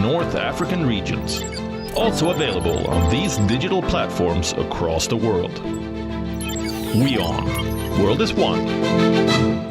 North African regions. Also available on these digital platforms across the world. WION. World is one.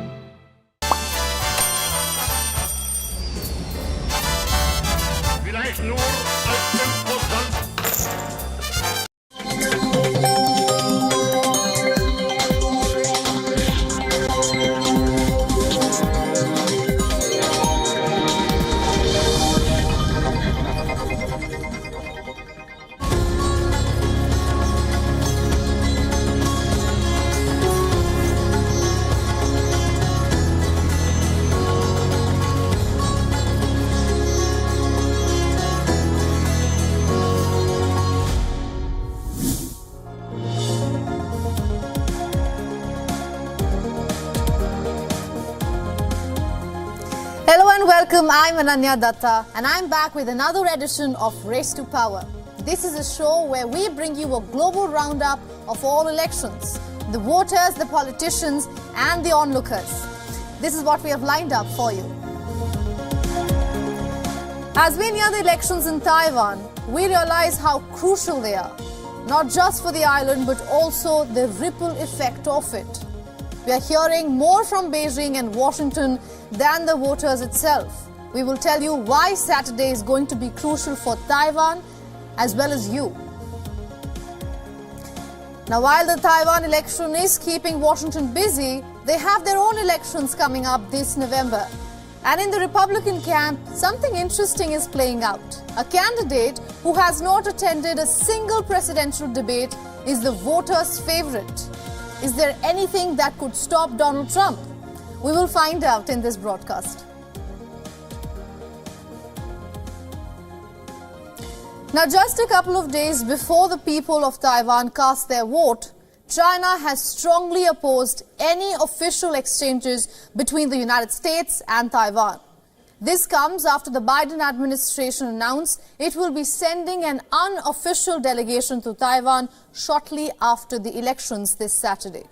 Hello and welcome, I'm Ananya Datta and I'm back with another edition of Race to Power. This is a show where we bring you a global roundup of all elections, the voters, the politicians and the onlookers. This is what we have lined up for you. As we near the elections in Taiwan, we realize how crucial they are, not just for the island but also the ripple effect of it. We are hearing more from Beijing and Washington than the voters itself. We will tell you why Saturday is going to be crucial for Taiwan as well as you. Now, while the Taiwan election is keeping Washington busy, they have their own elections coming up this November. And in the Republican camp, something interesting is playing out. A candidate who has not attended a single presidential debate is the voters' favorite. Is there anything that could stop Donald Trump? We will find out in this broadcast. Now, just a couple of days before the people of Taiwan cast their vote, China has strongly opposed any official exchanges between the United States and Taiwan. This comes after the Biden administration announced it will be sending an unofficial delegation to Taiwan shortly after the elections this Saturday.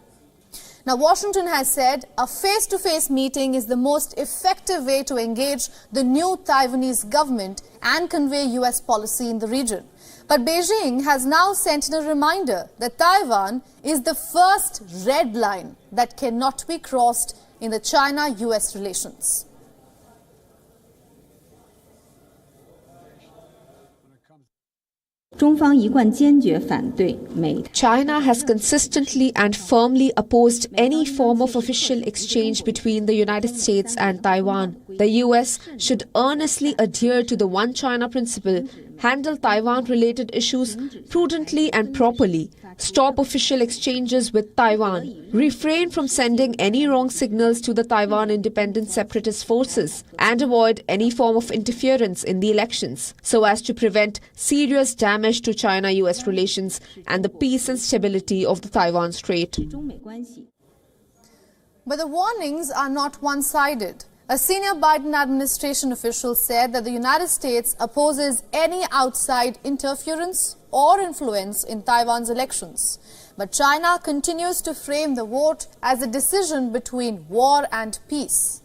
Now, Washington has said a face-to-face meeting is the most effective way to engage the new Taiwanese government and convey US policy in the region. But Beijing has now sent in a reminder that Taiwan is the first red line that cannot be crossed in the China-US relations. China has consistently and firmly opposed any form of official exchange between the United States and Taiwan. The US should earnestly adhere to the One China principle, handle Taiwan-related issues prudently and properly, stop official exchanges with Taiwan, refrain from sending any wrong signals to the Taiwan independent separatist forces, and avoid any form of interference in the elections, so as to prevent serious damage to China-US relations and the peace and stability of the Taiwan Strait. But the warnings are not one-sided. A senior Biden administration official said that the United States opposes any outside interference or influence in Taiwan's elections. But China continues to frame the vote as a decision between war and peace.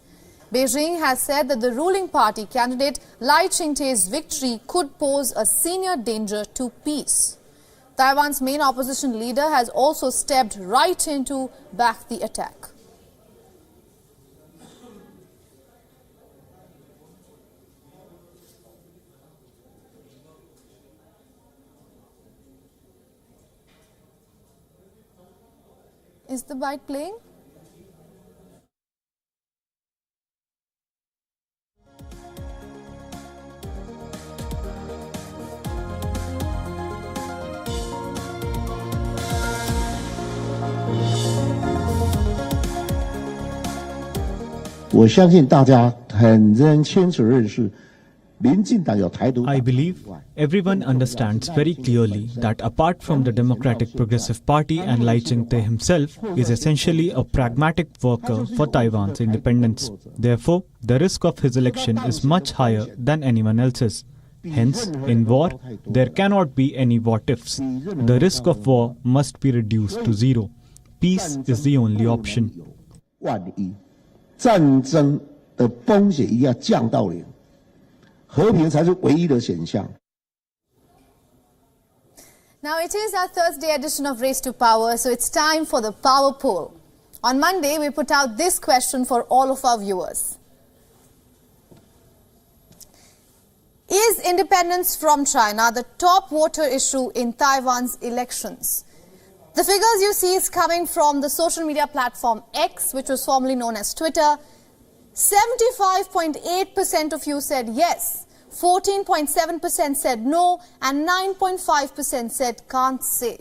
Beijing has said that the ruling party candidate Lai Ching-te's victory could pose a senior danger to peace. Taiwan's main opposition leader has also stepped right in to back the attack. Is the bite playing? I believe everyone understands very clearly that apart from the Democratic Progressive Party and Lai Ching-te himself is essentially a pragmatic worker for Taiwan's independence. Therefore, the risk of his election is much higher than anyone else's. Hence, in war, there cannot be any what-ifs. The risk of war must be reduced to zero. Peace is the only option. 战争的风险要降到零，和平才是唯一的选项。 Now it is our Thursday edition of Race to Power, so it's time for the Power Poll. On Monday, we put out this question for all of our viewers. Is independence from China the top voter issue in Taiwan's elections? The figures you see is coming from the social media platform X, which was formerly known as Twitter. 75.8% of you said yes, 14.7% said no, and 9.5% said can't say.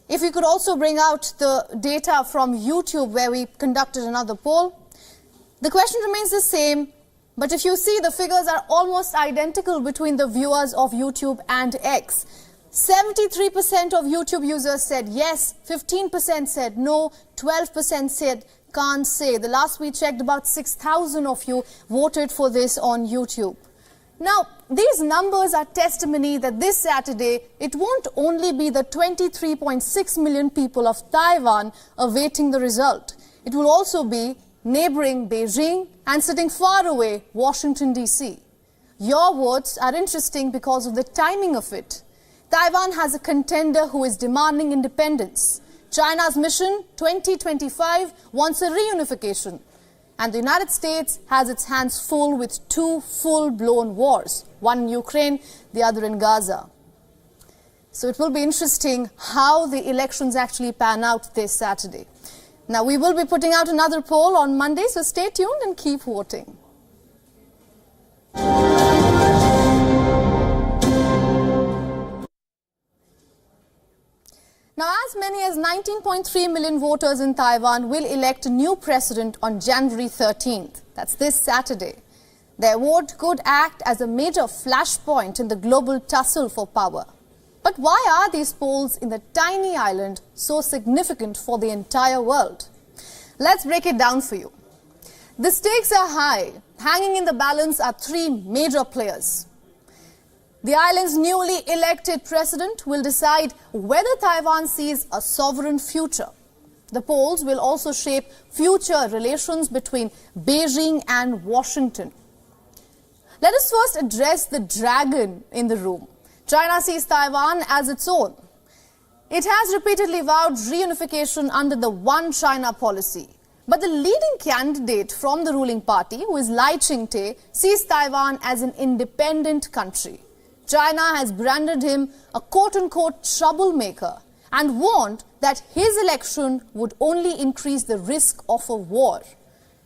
If we could also bring out the data from YouTube where we conducted another poll, the question remains the same, but if you see, the figures are almost identical between the viewers of YouTube and X. 73% of YouTube users said yes, 15% said no, 12% said can't say. The last we checked, about 6,000 of you voted for this on YouTube. Now, these numbers are testimony that this Saturday, it won't only be the 23.6 million people of Taiwan awaiting the result. It will also be neighboring Beijing and sitting far away, Washington, D.C. Your votes are interesting because of the timing of it. Taiwan has a contender who is demanding independence. China's mission 2025 wants a reunification. And the United States has its hands full with two full-blown wars, one in Ukraine, the other in Gaza. So it will be interesting how the elections actually pan out this Saturday. Now, we will be putting out another poll on Monday, so stay tuned and keep voting. Now, as many as 19.3 million voters in Taiwan will elect a new president on January 13th. That's this Saturday. Their vote could act as a major flashpoint in the global tussle for power. But why are these polls in the tiny island so significant for the entire world? Let's break it down for you. The stakes are high. Hanging in the balance are three major players. The island's newly elected president will decide whether Taiwan sees a sovereign future. The polls will also shape future relations between Beijing and Washington. Let us first address the dragon in the room. China sees Taiwan as its own. It has repeatedly vowed reunification under the One China policy. But the leading candidate from the ruling party, who is Lai Ching-te, sees Taiwan as an independent country. China has branded him a quote-unquote troublemaker and warned that his election would only increase the risk of a war.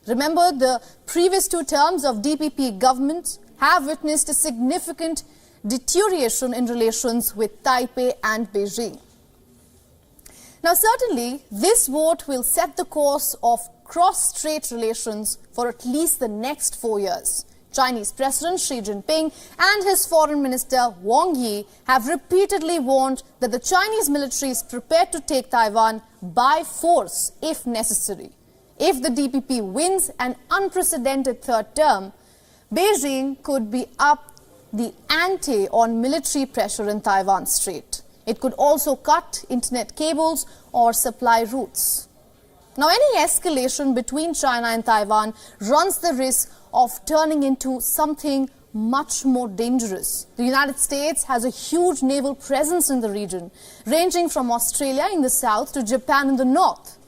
Remember, the previous two terms of DPP government have witnessed a significant deterioration in relations with Taipei and Beijing. Now, certainly, this vote will set the course of cross-strait relations for at least the next 4 years. Chinese President Xi Jinping and his Foreign Minister Wang Yi have repeatedly warned that the Chinese military is prepared to take Taiwan by force if necessary. If the DPP wins an unprecedented third term, Beijing could be up the ante on military pressure in Taiwan Strait. It could also cut internet cables or supply routes. Now, any escalation between China and Taiwan runs the risk of turning into something much more dangerous. The United States has a huge naval presence in the region, ranging from Australia in the south to Japan in the north.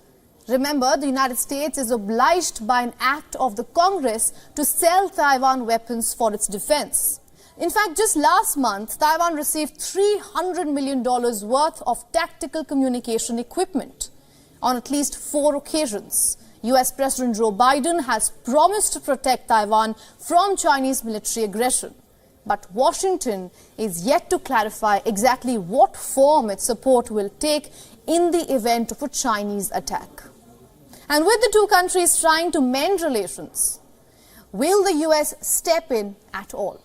Remember, the United States is obliged by an act of the Congress to sell Taiwan weapons for its defense. In fact, just last month, Taiwan received $300 million worth of tactical communication equipment on at least 4 occasions. US President Joe Biden has promised to protect Taiwan from Chinese military aggression. But Washington is yet to clarify exactly what form its support will take in the event of a Chinese attack. And with the two countries trying to mend relations, will the US step in at all?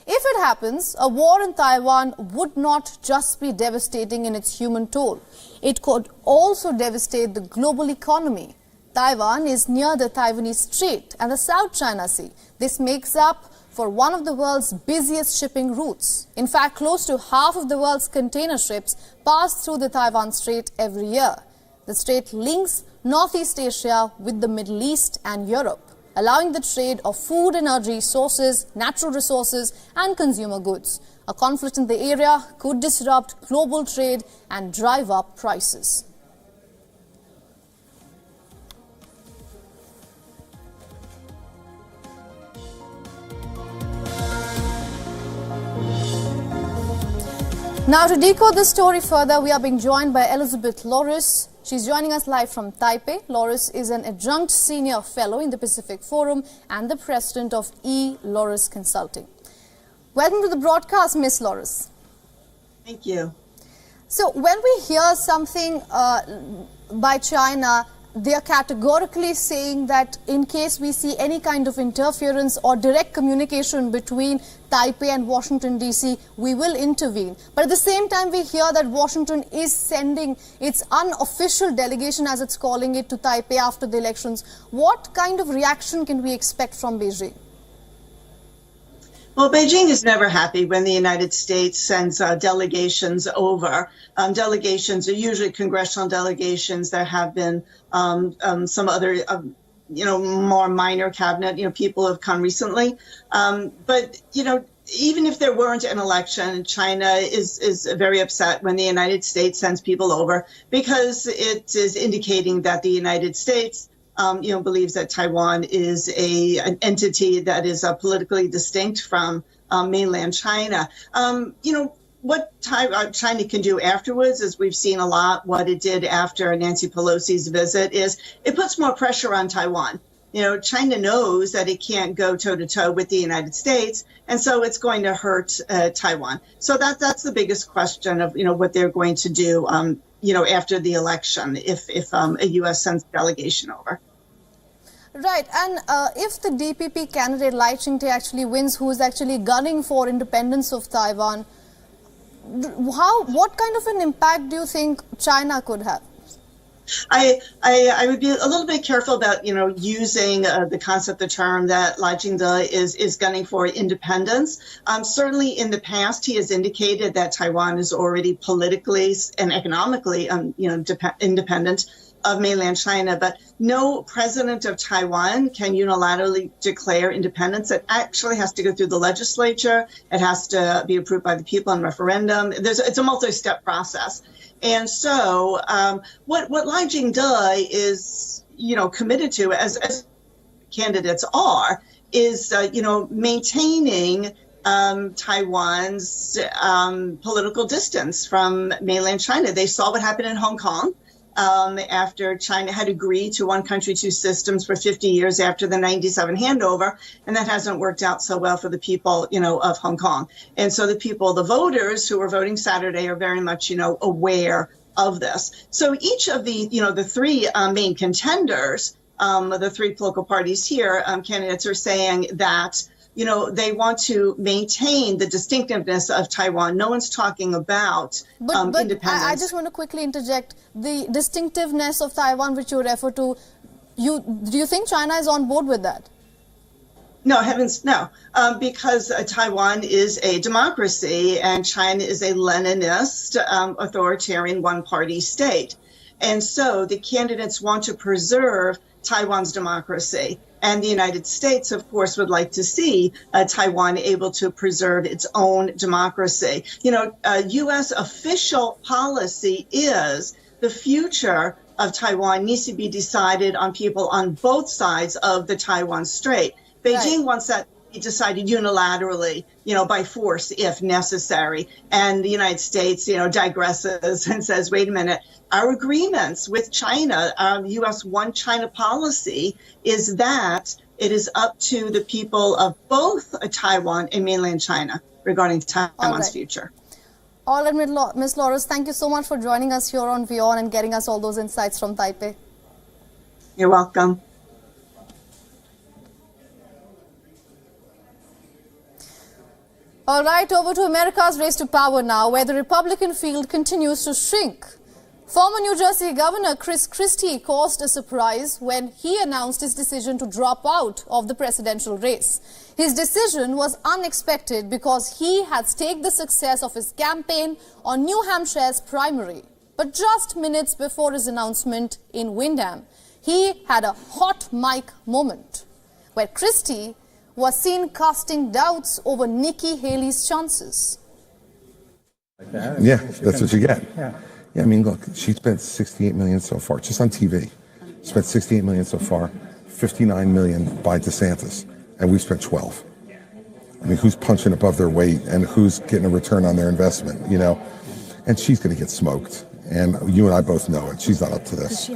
If it happens, a war in Taiwan would not just be devastating in its human toll. It could also devastate the global economy. Taiwan is near the Taiwanese Strait and the South China Sea. This makes up for one of the world's busiest shipping routes. In fact, close to half of the world's container ships pass through the Taiwan Strait every year. The strait links Northeast Asia with the Middle East and Europe. allowing the trade of food, energy sources, natural resources and consumer goods. A conflict in the area could disrupt global trade and drive up prices. Now, to decode this story further, we are being joined by Elizabeth Loris. She's joining us live from Taipei. Loris is an adjunct senior fellow in the Pacific Forum and the president of Loris Consulting. Welcome to the broadcast, Miss Loris. Thank you. So, when we hear something by China, they are categorically saying that in case we see any kind of interference or direct communication between Taipei and Washington DC, we will intervene. But at the same time, we hear that Washington is sending its unofficial delegation, as it's calling it, to Taipei after the elections. What kind of reaction can we expect from Beijing? Well, Beijing is never happy when the United States sends delegations over. Delegations are usually congressional delegations. There have been some other, more minor cabinet, people have come recently. But even if there weren't an election, China is very upset when the United States sends people over because it is indicating that the United States believes that Taiwan is an entity that is politically distinct from mainland China. What China can do afterwards, as we've seen a lot, what it did after Nancy Pelosi's visit, is it puts more pressure on Taiwan. China knows that it can't go toe-to-toe with the United States, and so it's going to hurt Taiwan. So that's the biggest question of, what they're going to do, after the election, if a U.S. sends a delegation over. Right, and if the DPP candidate Lai Ching-te actually wins, who is actually gunning for independence of Taiwan, what kind of an impact do you think China could have? I would be a little bit careful about, using the concept, the term that Lai Ching-te is gunning for independence. Certainly in the past, he has indicated that Taiwan is already politically and economically, independent of mainland China, but no president of Taiwan can unilaterally declare independence. It actually has to go through the legislature. It has to be approved by the people in referendum. It's a multi-step process. And so what Lai Ching-te is, committed to, as candidates are, is, maintaining Taiwan's political distance from mainland China. They saw what happened in Hong Kong. After China had agreed to one country, two systems for 50 years after the 97 handover, and that hasn't worked out so well for the people, of Hong Kong. And so the voters who were voting Saturday are very much, aware of this. So each of the, the three main contenders, the three political parties here, candidates are saying that they want to maintain the distinctiveness of Taiwan. No one's talking about independence. I just want to quickly interject. The distinctiveness of Taiwan, which you refer to, do you think China is on board with that? No, heavens, no. Because Taiwan is a democracy and China is a Leninist, authoritarian one-party state. And so the candidates want to preserve Taiwan's democracy. And the United States, of course, would like to see Taiwan able to preserve its own democracy. U.S. official policy is the future of Taiwan needs to be decided on people on both sides of the Taiwan Strait. Beijing wants that to be decided unilaterally, by force if necessary. And the United States, digresses and says, wait a minute, our agreements with China, U.S. one China policy is that it is up to the people of both Taiwan and mainland China regarding Taiwan's future. All right, Ms. Loris, thank you so much for joining us here on WION and getting us all those insights from Taipei. You're welcome. All right, over to America's race to power now, where the Republican field continues to shrink. Former New Jersey Governor Chris Christie caused a surprise when he announced his decision to drop out of the presidential race. His decision was unexpected because he had staked the success of his campaign on New Hampshire's primary. But just minutes before his announcement in Windham, he had a hot mic moment. where Christie was seen casting doubts over Nikki Haley's chances. Yeah, that's what you get. Yeah, I mean, look, she spent $68 million so far, just on TV. Spent $68 million so far, $59 million by DeSantis, and we spent 12. I mean, who's punching above their weight and who's getting a return on their investment, you know? And she's going to get smoked, and you and I both know it. She's not up to this.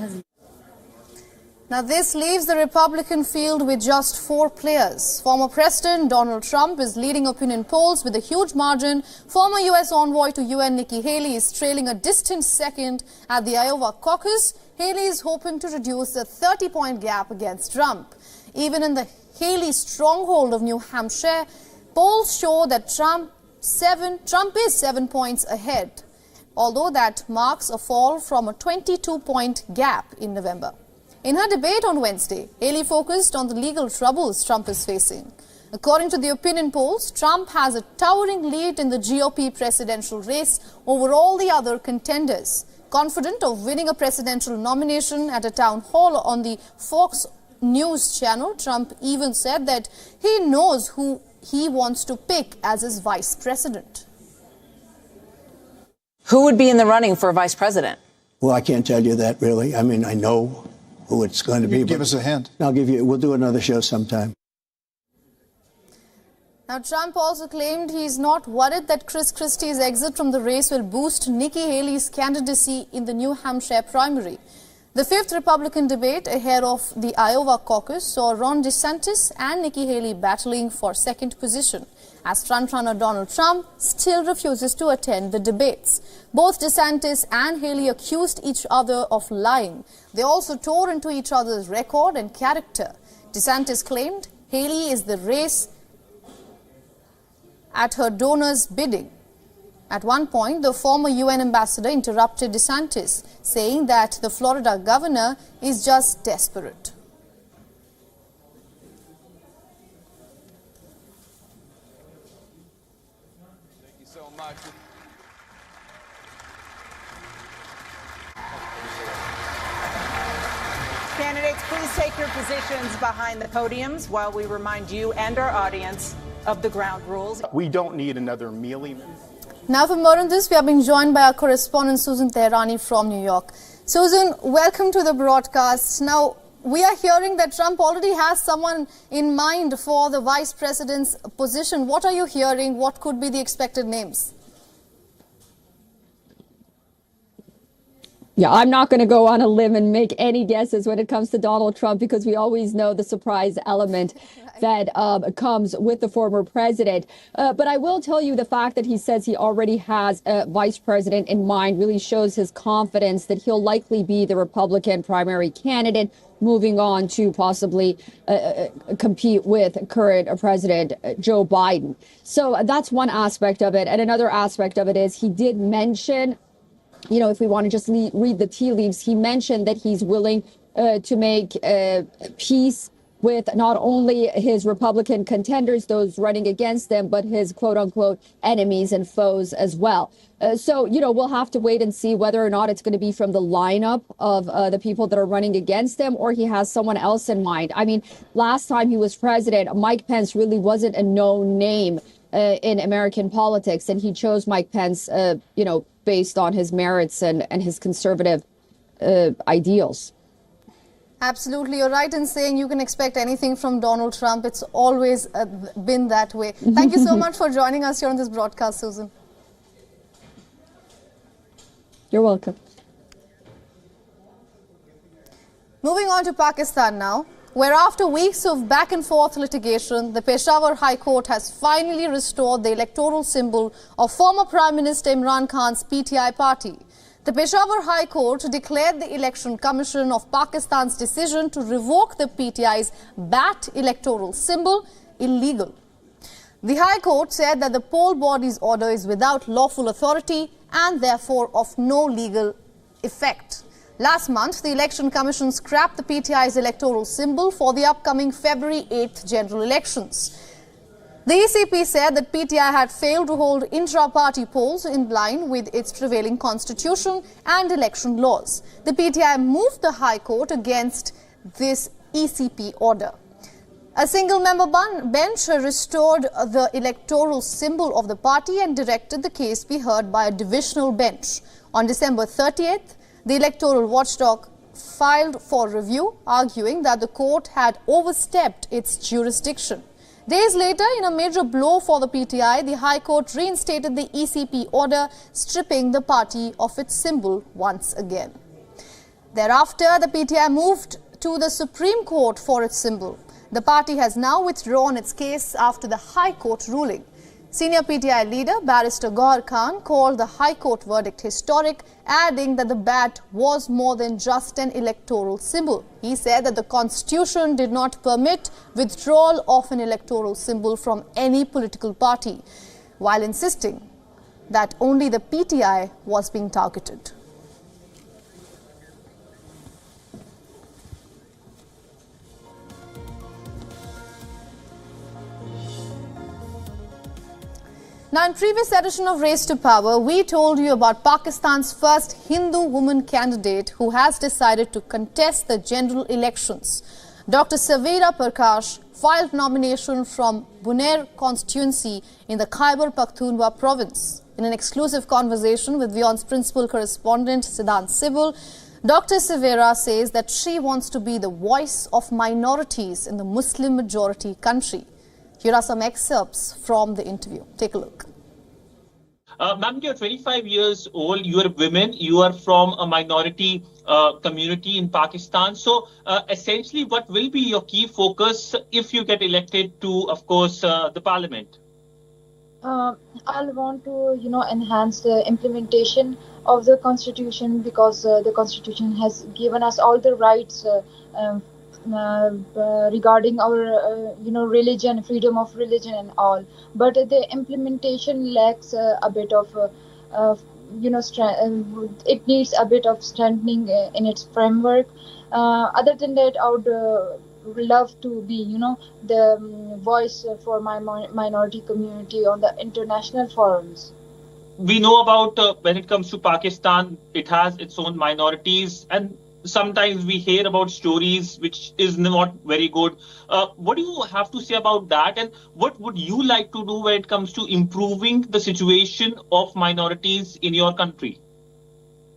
Now, this leaves the Republican field with just 4 players. Former President Donald Trump is leading opinion polls with a huge margin. Former U.S. envoy to UN Nikki Haley is trailing a distant second at the Iowa caucus. Haley is hoping to reduce the 30-point gap against Trump. Even in the Haley stronghold of New Hampshire, polls show that Trump is 7 points ahead, although that marks a fall from a 22-point gap in November. In her debate on Wednesday, Haley focused on the legal troubles Trump is facing. According to the opinion polls, Trump has a towering lead in the GOP presidential race over all the other contenders. Confident of winning a presidential nomination at a town hall on the Fox News channel, Trump even said that he knows who he wants to pick as his vice president. Who would be in the running for vice president? Well, I can't tell you that, really. I mean, I know who it's going to be. Give us a hint. We'll do another show sometime. Now, Trump also claimed he's not worried that Chris Christie's exit from the race will boost Nikki Haley's candidacy in the New Hampshire primary. The 5th Republican debate ahead of the Iowa caucus saw Ron DeSantis and Nikki Haley battling for second position, as frontrunner Donald Trump still refuses to attend the debates. Both DeSantis and Haley accused each other of lying. They also tore into each other's record and character. DeSantis claimed Haley is the race at her donors' bidding. At one point, the former UN ambassador interrupted DeSantis, saying that the Florida governor is just desperate. Thank you so much. Candidates, please take your positions behind the podiums while we remind you and our audience of the ground rules. We don't need another mealy-mouthed. Now, for more on this, we are being joined by our correspondent Susan Terani from New York. Susan, welcome to the broadcast. Now, we are hearing that Trump already has someone in mind for the vice president's position. What are you hearing? What could be the expected names? Yeah, I'm not going to go on a limb and make any guesses when it comes to Donald Trump, because we always know the surprise element that comes with the former president. But I will tell you the fact that he says he already has a vice president in mind really shows his confidence that he'll likely be the Republican primary candidate, moving on to possibly compete with current President Joe Biden. So that's one aspect of it. And another aspect of it is he did mention, you know, if we want to just read the tea leaves, he mentioned that he's willing to make peace with not only his Republican contenders, those running against them, but his quote unquote enemies and foes as well. So, you know, we'll have to wait and see whether or not it's going to be from the lineup of the people that are running against him, or he has someone else in mind. I mean, last time he was president, Mike Pence really wasn't a known name in American politics, and he chose Mike Pence, you know, based on his merits and his conservative ideals. Absolutely. You're right in saying you can expect anything from Donald Trump. It's always been that way. Thank you so much for joining us here on this broadcast, Susan. You're welcome. Moving on to Pakistan now, where after weeks of back and forth litigation, the Peshawar High Court has finally restored the electoral symbol of former Prime Minister Imran Khan's PTI party. The Peshawar High Court declared the Election Commission of Pakistan's decision to revoke the PTI's bat electoral symbol illegal. The High Court said that the poll body's order is without lawful authority and therefore of no legal effect. Last month, the Election Commission scrapped the PTI's electoral symbol for the upcoming February 8th general elections. The ECP said that PTI had failed to hold intra-party polls in line with its prevailing constitution and election laws. The PTI moved the High Court against this ECP order. A single-member bench restored the electoral symbol of the party and directed the case be heard by a divisional bench. On December 30th, the electoral watchdog filed for review, arguing that the court had overstepped its jurisdiction. Days later, in a major blow for the PTI, the High Court reinstated the ECP order, stripping the party of its symbol once again. Thereafter, the PTI moved to the Supreme Court for its symbol. The party has now withdrawn its case after the High Court ruling. Senior PTI leader Barrister Gohar Khan called the High Court verdict historic, adding that the bat was more than just an electoral symbol. He said that the Constitution did not permit withdrawal of an electoral symbol from any political party, while insisting that only the PTI was being targeted. Now, in previous edition of Race to Power, we told you about Pakistan's first Hindu woman candidate who has decided to contest the general elections. Dr. Savera Prakash filed nomination from Buner constituency in the Khyber Pakhtunkhwa province. In an exclusive conversation with WION's principal correspondent Siddhant Sibul, Dr. Savera says that she wants to be the voice of minorities in the Muslim majority country. Here are some excerpts from the interview. Take a look. Ma'am, you're 25 years old, you are women, you are from a minority community in Pakistan. So essentially, what will be your key focus if you get elected to, of course, the parliament? I'll want to, enhance the implementation of the constitution, because the constitution has given us all the rights regarding our religion, freedom of religion and all, but the implementation lacks a bit of it needs a bit of strengthening in its framework. Other than that, I would love to be the voice for my minority community on the international forums. We know about when it comes to Pakistan, it has its own minorities, and sometimes we hear about stories which is not very good. What do you have to say about that, and what would you like to do when it comes to improving the situation of minorities in your country?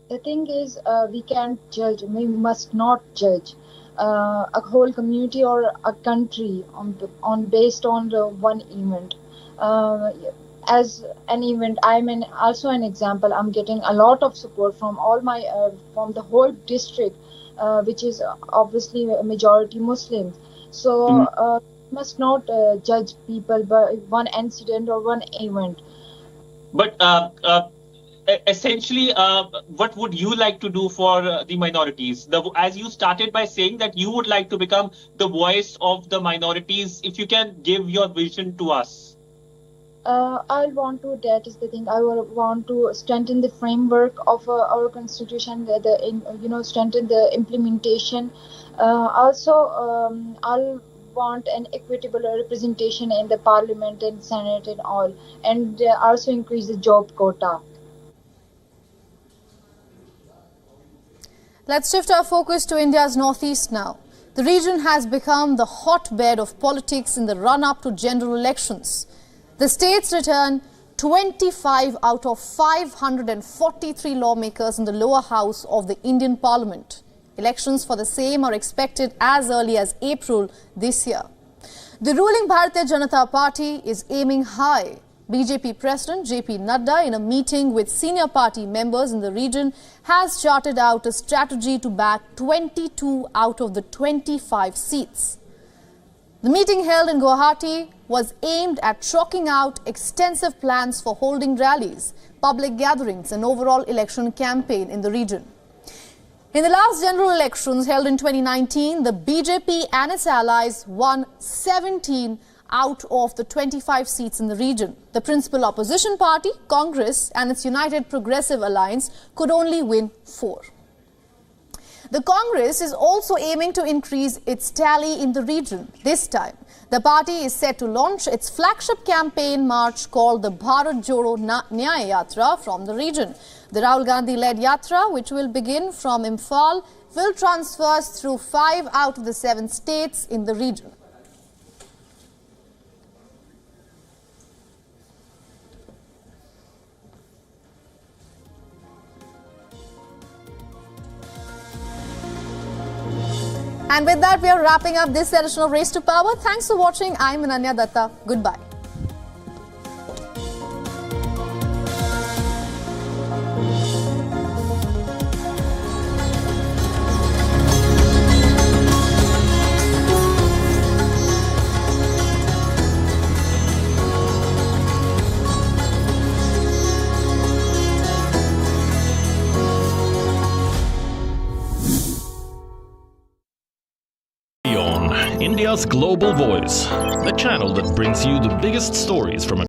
The thing is, we can't judge, we must not judge a whole community or a country based on the one event. As an event, I'm also an example. I'm getting a lot of support from all my from the whole district, which is obviously a majority Muslims. So must not judge people by one incident or one event. But essentially, what would you like to do for the minorities? As you started by saying that you would like to become the voice of the minorities, if you can give your vision to us. That is the thing, I want to strengthen the framework of our constitution, strengthen the implementation. I'll want an equitable representation in the parliament and senate and all, and also increase the job quota. Let's shift our focus to India's northeast now. The region has become the hotbed of politics in the run-up to general elections. The states return 25 out of 543 lawmakers in the lower house of the Indian Parliament. Elections for the same are expected as early as April this year. The ruling Bharatiya Janata Party is aiming high. BJP President JP Nadda, in a meeting with senior party members in the region, has charted out a strategy to back 22 out of the 25 seats. The meeting held in Guwahati was aimed at chalking out extensive plans for holding rallies, public gatherings and overall election campaign in the region. In the last general elections held in 2019, the BJP and its allies won 17 out of the 25 seats in the region. The principal opposition party, Congress, and its United Progressive Alliance could only win 4. The Congress is also aiming to increase its tally in the region. This time, the party is set to launch its flagship campaign march called the Bharat Jodo Nyaya Yatra from the region. The Rahul Gandhi-led yatra, which will begin from Imphal, will transverse through 5 out of the 7 states in the region. And with that, we are wrapping up this edition of Race to Power. Thanks for watching. I'm Ananya Datta. Goodbye. WION, India's global voice, the channel that brings you the biggest stories from